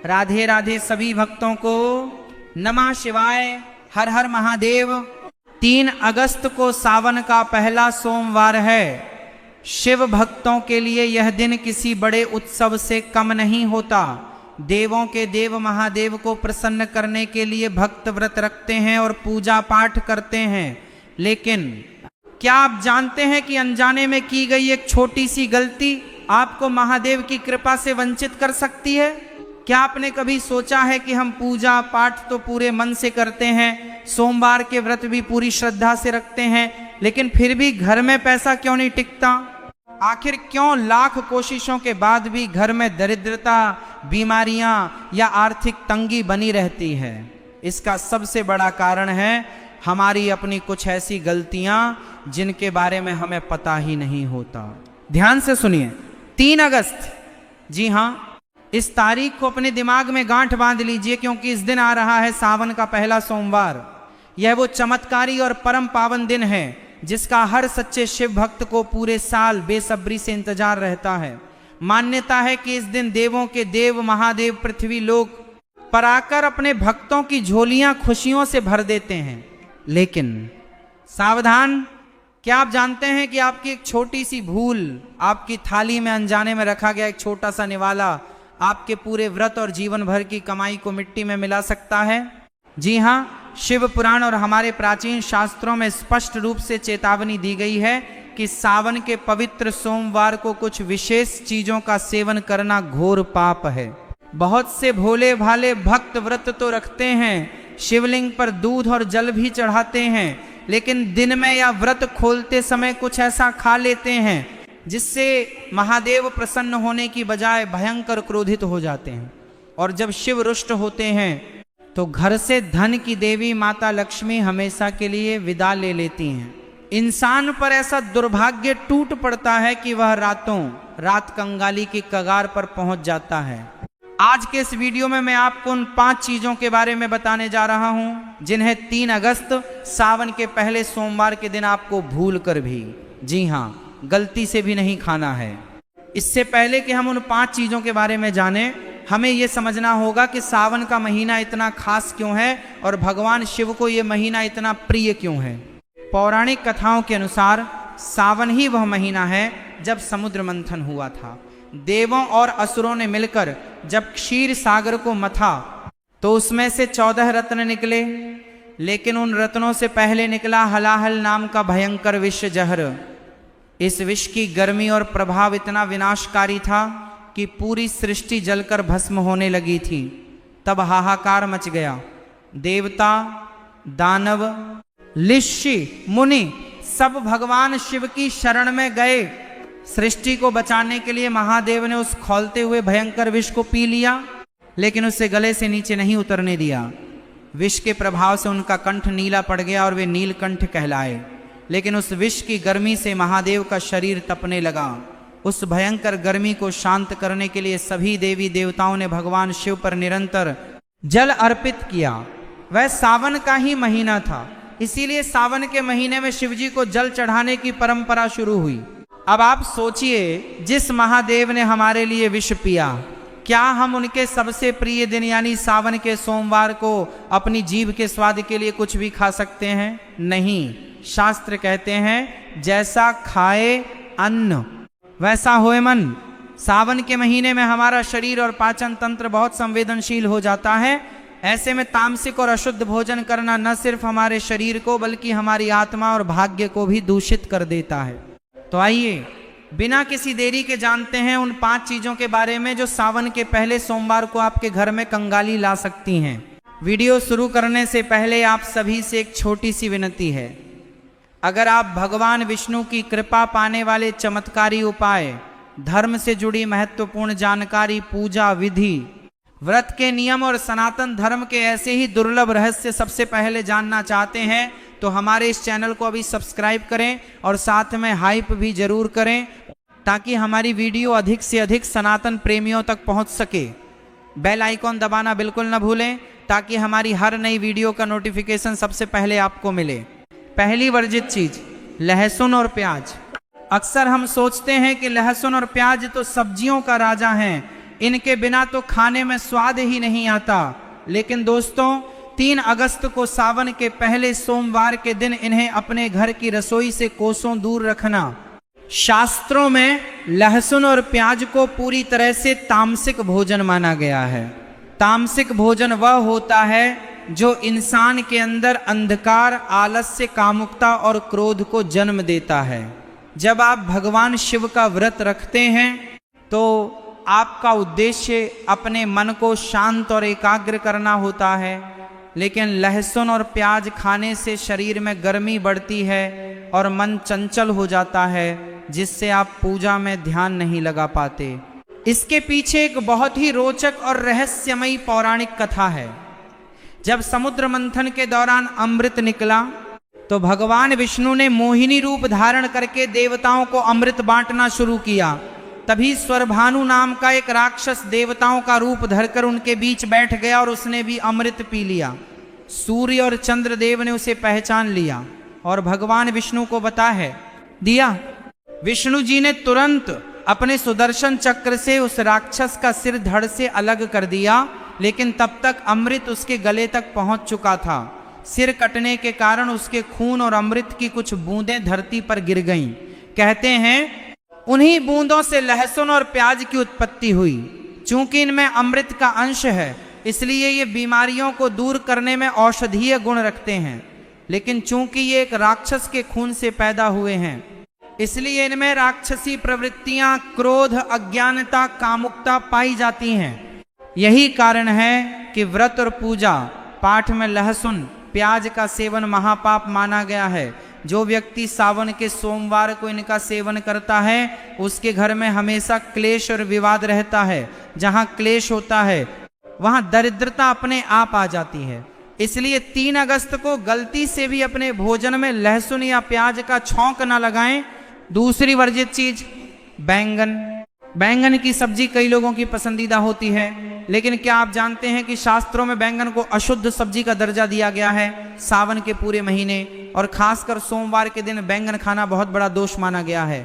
राधे राधे सभी भक्तों को। नमः शिवाय, हर हर महादेव। 3 अगस्त को सावन का पहला सोमवार है। शिव भक्तों के लिए यह दिन किसी बड़े उत्सव से कम नहीं होता। देवों के देव महादेव को प्रसन्न करने के लिए भक्त व्रत रखते हैं और पूजा पाठ करते हैं। लेकिन क्या आप जानते हैं कि अनजाने में की गई एक छोटी सी गलती आपको महादेव की कृपा से वंचित कर सकती है? क्या आपने कभी सोचा है कि हम पूजा पाठ तो पूरे मन से करते हैं, सोमवार के व्रत भी पूरी श्रद्धा से रखते हैं, लेकिन फिर भी घर में पैसा क्यों नहीं टिकता? आखिर क्यों लाख कोशिशों के बाद भी घर में दरिद्रता, बीमारियां या आर्थिक तंगी बनी रहती है? इसका सबसे बड़ा कारण है हमारी अपनी कुछ ऐसी गलतियां जिनके बारे में हमें पता ही नहीं होता। ध्यान से सुनिए, 3 अगस्त, जी हां, इस तारीख को अपने दिमाग में गांठ बांध लीजिए, क्योंकि इस दिन आ रहा है सावन का पहला सोमवार। यह वो चमत्कारी और परम पावन दिन है जिसका हर सच्चे शिव भक्त को पूरे साल बेसब्री से इंतजार रहता है। मान्यता है कि इस दिन देवों के देव महादेव पृथ्वी लोक पर आकर अपने भक्तों की झोलियां खुशियों से भर देते हैं। लेकिन सावधान, क्या आप जानते हैं कि आपकी एक छोटी सी भूल, आपकी थाली में अनजाने में रखा गया एक छोटा सा निवाला आपके पूरे व्रत और जीवन भर की कमाई को मिट्टी में मिला सकता है? जी हां, शिव पुराण और हमारे प्राचीन शास्त्रों में स्पष्ट रूप से चेतावनी दी गई है कि सावन के पवित्र सोमवार को कुछ विशेष चीजों का सेवन करना घोर पाप है। बहुत से भोले भाले भक्त व्रत तो रखते हैं, शिवलिंग पर दूध और जल भी चढ़ाते हैं, लेकिन दिन में या व्रत खोलते समय कुछ ऐसा खा लेते हैं जिससे महादेव प्रसन्न होने की बजाय भयंकर क्रोधित हो जाते हैं। और जब शिव रुष्ट होते हैं तो घर से धन की देवी माता लक्ष्मी हमेशा के लिए विदा ले लेती हैं। इंसान पर ऐसा दुर्भाग्य टूट पड़ता है कि वह रात कंगाली की कगार पर पहुंच जाता है। आज के इस वीडियो में मैं आपको उन 5 चीजों के बारे में बताने जा रहा हूं जिन्हें 3 अगस्त सावन के पहले सोमवार के दिन आपको भूल कर भी, जी हां, गलती से भी नहीं खाना है। इससे पहले कि हम उन 5 चीजों के बारे में जानें, हमें यह समझना होगा कि सावन का महीना इतना खास क्यों है और भगवान शिव को यह महीना इतना प्रिय क्यों है। पौराणिक कथाओं के अनुसार सावन ही वह महीना है जब समुद्र मंथन हुआ था। देवों और असुरों ने मिलकर जब क्षीर सागर को मथा तो उसमें से 14 रत्न निकले, लेकिन उन रत्नों से पहले निकला हलाहल नाम का भयंकर विष जहर। इस विष की गर्मी और प्रभाव इतना विनाशकारी था कि पूरी सृष्टि जलकर भस्म होने लगी थी। तब हाहाकार मच गया। देवता, दानव, ऋषि, मुनि सब भगवान शिव की शरण में गए। सृष्टि को बचाने के लिए महादेव ने उस खौलते हुए भयंकर विष को पी लिया, लेकिन उसे गले से नीचे नहीं उतरने दिया। विष के प्रभाव से उनका कंठ नीला पड़ गया और वे नीलकंठ कहलाए। लेकिन उस विष की गर्मी से महादेव का शरीर तपने लगा। उस भयंकर गर्मी को शांत करने के लिए सभी देवी देवताओं ने भगवान शिव पर निरंतर जल अर्पित किया। वह सावन का ही महीना था, इसीलिए सावन के महीने में शिवजी को जल चढ़ाने की परंपरा शुरू हुई। अब आप सोचिए, जिस महादेव ने हमारे लिए विष पिया, क्या हम उनके सबसे प्रिय दिन यानी सावन के सोमवार को अपनी जीभ के स्वाद के लिए कुछ भी खा सकते हैं? नहीं। शास्त्र कहते हैं जैसा खाए अन्न वैसा होए मन। सावन के महीने में हमारा शरीर और पाचन तंत्र बहुत संवेदनशील हो जाता है। ऐसे में तामसिक और अशुद्ध भोजन करना न सिर्फ हमारे शरीर को बल्कि हमारी आत्मा और भाग्य को भी दूषित कर देता है। तो आइए बिना किसी देरी के जानते हैं उन 5 चीजों के बारे में जो सावन के पहले सोमवार को आपके घर में कंगाली ला सकती हैं। वीडियो शुरू करने से पहले आप सभी से एक छोटी सी विनती है। अगर आप भगवान विष्णु की कृपा पाने वाले चमत्कारी उपाय, धर्म से जुड़ी महत्वपूर्ण जानकारी, पूजा विधि, व्रत के नियम और सनातन धर्म के ऐसे ही दुर्लभ रहस्य सबसे पहले जानना चाहते हैं तो हमारे इस चैनल को अभी सब्सक्राइब करें और साथ में हाइप भी जरूर करें ताकि हमारी वीडियो अधिक से अधिक सनातन प्रेमियों तक पहुंच सके। बेल आइकॉन दबाना बिल्कुल न भूलें ताकि हमारी हर नई वीडियो का नोटिफिकेशन सबसे पहले आपको मिले। पहली वर्जित चीज, लहसुन और प्याज। अक्सर हम सोचते हैं कि लहसुन और प्याज तो सब्जियों का राजा है, इनके बिना तो खाने में स्वाद ही नहीं आता। लेकिन दोस्तों 3 अगस्त को सावन के पहले सोमवार के दिन इन्हें अपने घर की रसोई से कोसों दूर रखना। शास्त्रों में लहसुन और प्याज को पूरी तरह से तामसिक भोजन माना गया है। तामसिक भोजन वह होता है जो इंसान के अंदर अंधकार, आलस्य, कामुकता और क्रोध को जन्म देता है। जब आप भगवान शिव का व्रत रखते हैं तो आपका उद्देश्य अपने मन को शांत और एकाग्र करना होता है। लेकिन लहसुन और प्याज खाने से शरीर में गर्मी बढ़ती है और मन चंचल हो जाता है, जिससे आप पूजा में ध्यान नहीं लगा पाते। इसके पीछे एक बहुत ही रोचक और रहस्यमयी पौराणिक कथा है। जब समुद्र मंथन के दौरान अमृत निकला तो भगवान विष्णु ने मोहिनी रूप धारण करके देवताओं को अमृत बांटना शुरू किया। तभी स्वरभानु नाम का एक राक्षस देवताओं का रूप धरकर उनके बीच बैठ गया और उसने भी अमृत पी लिया। सूर्य और चंद्रदेव ने उसे पहचान लिया और भगवान विष्णु को बता दिया। विष्णु जी ने तुरंत अपने सुदर्शन चक्र से उस राक्षस का सिर धड़ से अलग कर दिया, लेकिन तब तक अमृत उसके गले तक पहुंच चुका था। सिर कटने के कारण उसके खून और अमृत की कुछ बूंदें धरती पर गिर गईं। कहते हैं उन्हीं बूंदों से लहसुन और प्याज की उत्पत्ति हुई। चूंकि इनमें अमृत का अंश है, इसलिए ये बीमारियों को दूर करने में औषधीय गुण रखते हैं। लेकिन चूंकि ये एक राक्षस के खून से पैदा हुए हैं, इसलिए इनमें राक्षसी प्रवृत्तियां, क्रोध, अज्ञानता, कामुकता पाई जाती हैं। यही कारण है कि व्रत और पूजा पाठ में लहसुन प्याज का सेवन महापाप माना गया है। जो व्यक्ति सावन के सोमवार को इनका सेवन करता है उसके घर में हमेशा क्लेश और विवाद रहता है। जहां क्लेश होता है वहां दरिद्रता अपने आप आ जाती है। इसलिए 3 अगस्त को गलती से भी अपने भोजन में लहसुन या प्याज का छौंक न लगाएं। दूसरी वर्जित चीज बैंगन की सब्जी कई लोगों की पसंदीदा होती है, लेकिन क्या आप जानते हैं कि शास्त्रों में बैंगन को अशुद्ध सब्जी का दर्जा दिया गया है। सावन के पूरे महीने और खासकर सोमवार के दिन बैंगन खाना बहुत बड़ा दोष माना गया है।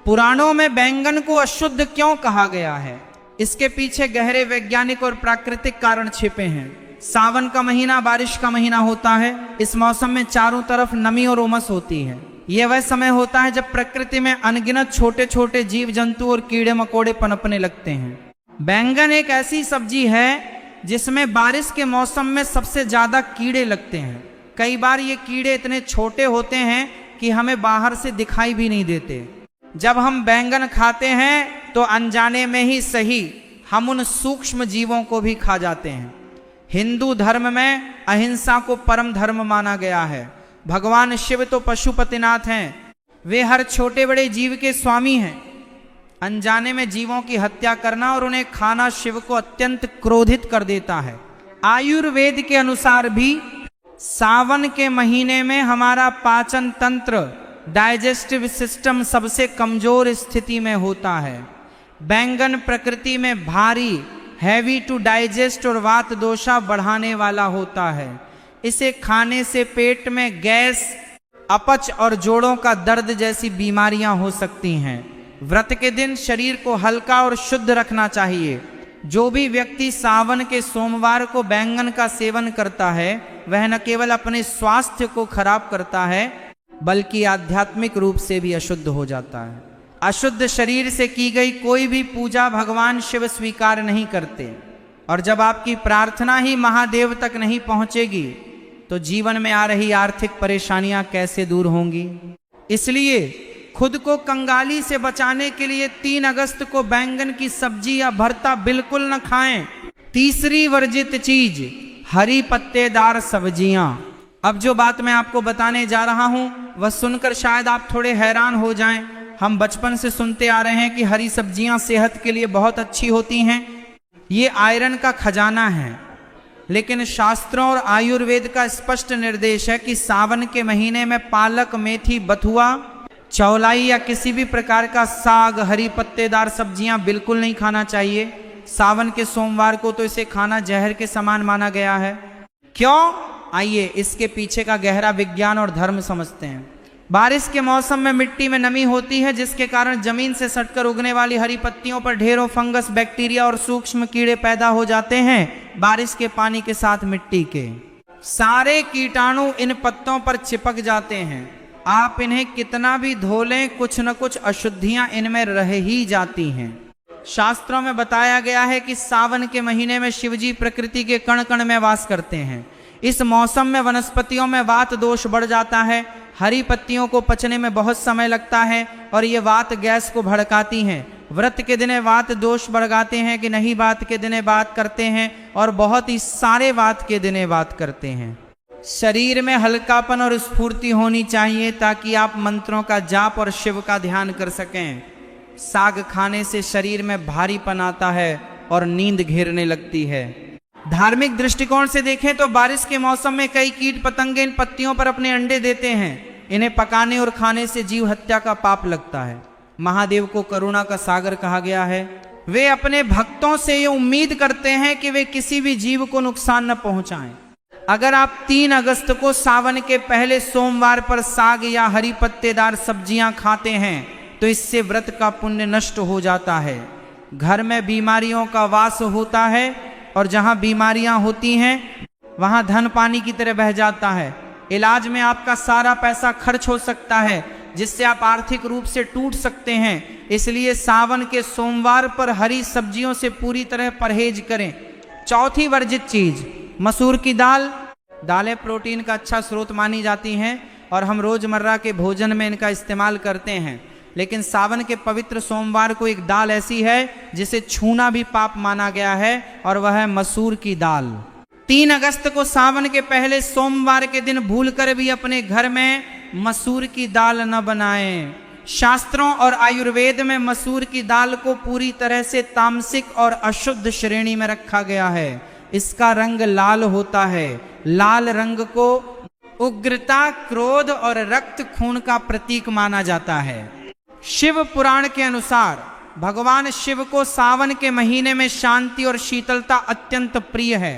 पुराणों में बैंगन को अशुद्ध क्यों कहा गया है, इसके पीछे गहरे वैज्ञानिक और प्राकृतिक कारण छिपे हैं। सावन का महीना बारिश का महीना होता है। इस मौसम में चारों तरफ नमी और उमस होती है। यह वह समय होता है जब प्रकृति में अनगिनत छोटे छोटे जीव जंतु और कीड़े मकोड़े पनपने लगते हैं। बैंगन एक ऐसी सब्जी है जिसमें बारिश के मौसम में सबसे ज्यादा कीड़े लगते हैं। कई बार ये कीड़े इतने छोटे होते हैं कि हमें बाहर से दिखाई भी नहीं देते। जब हम बैंगन खाते हैं तो अनजाने में ही सही हम उन सूक्ष्म जीवों को भी खा जाते हैं। हिंदू धर्म में अहिंसा को परम धर्म माना गया है। भगवान शिव तो पशुपतिनाथ हैं, वे हर छोटे बड़े जीव के स्वामी हैं। अनजाने में जीवों की हत्या करना और उन्हें खाना शिव को अत्यंत क्रोधित कर देता है। आयुर्वेद के अनुसार भी सावन के महीने में हमारा पाचन तंत्र, डाइजेस्टिव सिस्टम सबसे कमजोर स्थिति में होता है। बैंगन प्रकृति में भारी, हैवी टू डाइजेस्ट और वात दोषा बढ़ाने वाला होता है। इसे खाने से पेट में गैस, अपच और जोड़ों का दर्द जैसी बीमारियां हो सकती हैं। व्रत के दिन शरीर को हल्का और शुद्ध रखना चाहिए। जो भी व्यक्ति सावन के सोमवार को बैंगन का सेवन करता है वह न केवल अपने स्वास्थ्य को खराब करता है बल्कि आध्यात्मिक रूप से भी अशुद्ध हो जाता है। अशुद्ध शरीर से की गई कोई भी पूजा भगवान शिव स्वीकार नहीं करते। और जब आपकी प्रार्थना ही महादेव तक नहीं पहुंचेगी तो जीवन में आ रही आर्थिक परेशानियां कैसे दूर होंगी। इसलिए खुद को कंगाली से बचाने के लिए 3 अगस्त को बैंगन की सब्जी या भरता बिल्कुल न खाएं। तीसरी वर्जित चीज हरी पत्तेदार सब्जियां। अब जो बात मैं आपको बताने जा रहा हूं वह सुनकर शायद आप थोड़े हैरान हो जाएं। हम बचपन से सुनते आ रहे हैं कि हरी सब्जियां सेहत के लिए बहुत अच्छी होती हैं, ये आयरन का खजाना है। लेकिन शास्त्रों और आयुर्वेद का स्पष्ट निर्देश है कि सावन के महीने में पालक, मेथी, बथुआ, चौलाई या किसी भी प्रकार का साग, हरी पत्तेदार सब्जियां बिल्कुल नहीं खाना चाहिए। सावन के सोमवार को तो इसे खाना जहर के समान माना गया है। क्यों? आइए इसके पीछे का गहरा विज्ञान और धर्म समझते हैं। बारिश के मौसम में मिट्टी में नमी होती है, जिसके कारण जमीन से सटकर उगने वाली हरी पत्तियों पर ढेरों फंगस, बैक्टीरिया और सूक्ष्म कीड़े पैदा हो जाते हैं। बारिश के पानी के साथ मिट्टी के सारे कीटाणु इन पत्तों पर चिपक जाते हैं। आप इन्हें कितना भी धो लें, कुछ न कुछ अशुद्धियां इनमें रह ही जाती हैं। शास्त्रों में बताया गया है कि सावन के महीने में शिवजी प्रकृति के कण कण में वास करते हैं। इस मौसम में वनस्पतियों में वात दोष बढ़ जाता है। हरी पत्तियों को पचने में बहुत समय लगता है और ये वात गैस को भड़काती हैं। व्रत के दिने वात दोष बढ़ाते हैं कि नहीं, वात के दिने बात करते हैं और बहुत ही सारे वात के दिने बात करते हैं। शरीर में हल्कापन और स्फूर्ति होनी चाहिए ताकि आप मंत्रों का जाप और शिव का ध्यान कर सकें। साग खाने से शरीर में भारीपन आता है और नींद घेरने लगती है। धार्मिक दृष्टिकोण से देखें तो बारिश के मौसम में कई कीट पतंगे इन पत्तियों पर अपने अंडे देते हैं। इन्हें पकाने और खाने से जीव हत्या का पाप लगता है। महादेव को करुणा का सागर कहा गया है। वे अपने भक्तों से ये उम्मीद करते हैं कि वे किसी भी जीव को नुकसान न पहुंचाएं। अगर आप 3 अगस्त को सावन के पहले सोमवार पर साग या हरी पत्तेदार सब्जियां खाते हैं तो इससे व्रत का पुण्य नष्ट हो जाता है। घर में बीमारियों का वास होता है और जहां बीमारियां होती हैं वहां धन पानी की तरह बह जाता है। इलाज में आपका सारा पैसा खर्च हो सकता है, जिससे आप आर्थिक रूप से टूट सकते हैं। इसलिए सावन के सोमवार पर हरी सब्जियों से पूरी तरह परहेज करें। चौथी वर्जित चीज मसूर की दाल। दालें प्रोटीन का अच्छा स्रोत मानी जाती हैं और हम रोजमर्रा के भोजन में इनका इस्तेमाल करते हैं। लेकिन सावन के पवित्र सोमवार को एक दाल ऐसी है जिसे छूना भी पाप माना गया है और वह है मसूर की दाल। 3 अगस्त को सावन के पहले सोमवार के दिन भूलकर भी अपने घर में मसूर की दाल न बनाएं। शास्त्रों और आयुर्वेद में मसूर की दाल को पूरी तरह से तामसिक और अशुद्ध श्रेणी में रखा गया है। इसका रंग लाल होता है। लाल रंग को उग्रता, क्रोध और रक्त खून का प्रतीक माना जाता है। शिव पुराण के अनुसार भगवान शिव को सावन के महीने में शांति और शीतलता अत्यंत प्रिय है।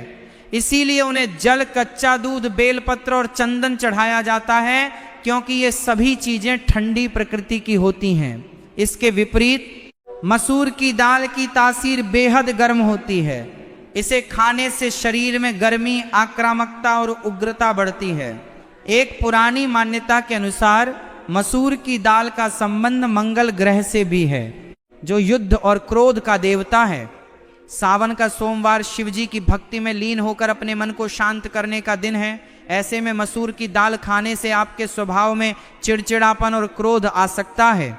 इसीलिए उन्हें जल, कच्चा दूध, बेलपत्र और चंदन चढ़ाया जाता है, क्योंकि ये सभी चीजें ठंडी प्रकृति की होती हैं। इसके विपरीत मसूर की दाल की तासीर बेहद गर्म होती है। इसे खाने से शरीर में गर्मी, आक्रामकता और उग्रता बढ़ती है। एक पुरानी मान्यता के अनुसार मसूर की दाल का संबंध मंगल ग्रह से भी है, जो युद्ध और क्रोध का देवता है। सावन का सोमवार शिवजी की भक्ति में लीन होकर अपने मन को शांत करने का दिन है। ऐसे में मसूर की दाल खाने से आपके स्वभाव में चिड़चिड़ापन और क्रोध आ सकता है।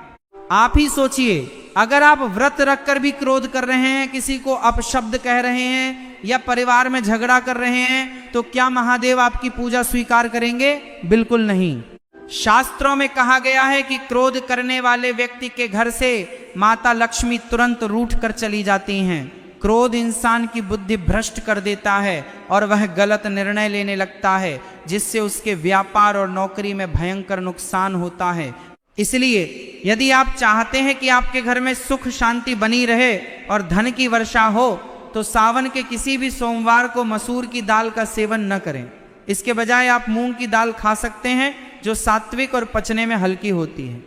आप ही सोचिए, अगर आप व्रत रखकर भी क्रोध कर रहे हैं, किसी को अपशब्द कह रहे हैं या परिवार में झगड़ा कर रहे हैं, तो क्या महादेव आपकी पूजा स्वीकार करेंगे? बिल्कुल नहीं। शास्त्रों में कहा गया है कि क्रोध करने वाले व्यक्ति के घर से माता लक्ष्मी तुरंत रूठ कर चली जाती हैं। क्रोध इंसान की बुद्धि भ्रष्ट कर देता है और वह गलत निर्णय लेने लगता है, जिससे उसके व्यापार और नौकरी में भयंकर नुकसान होता है। इसलिए यदि आप चाहते हैं कि आपके घर में सुख शांति बनी रहे और धन की वर्षा हो, तो सावन के किसी भी सोमवार को मसूर की दाल का सेवन न करें। इसके बजाय आप मूंग की दाल खा सकते हैं, जो सात्विक और पचने में हल्की होती है।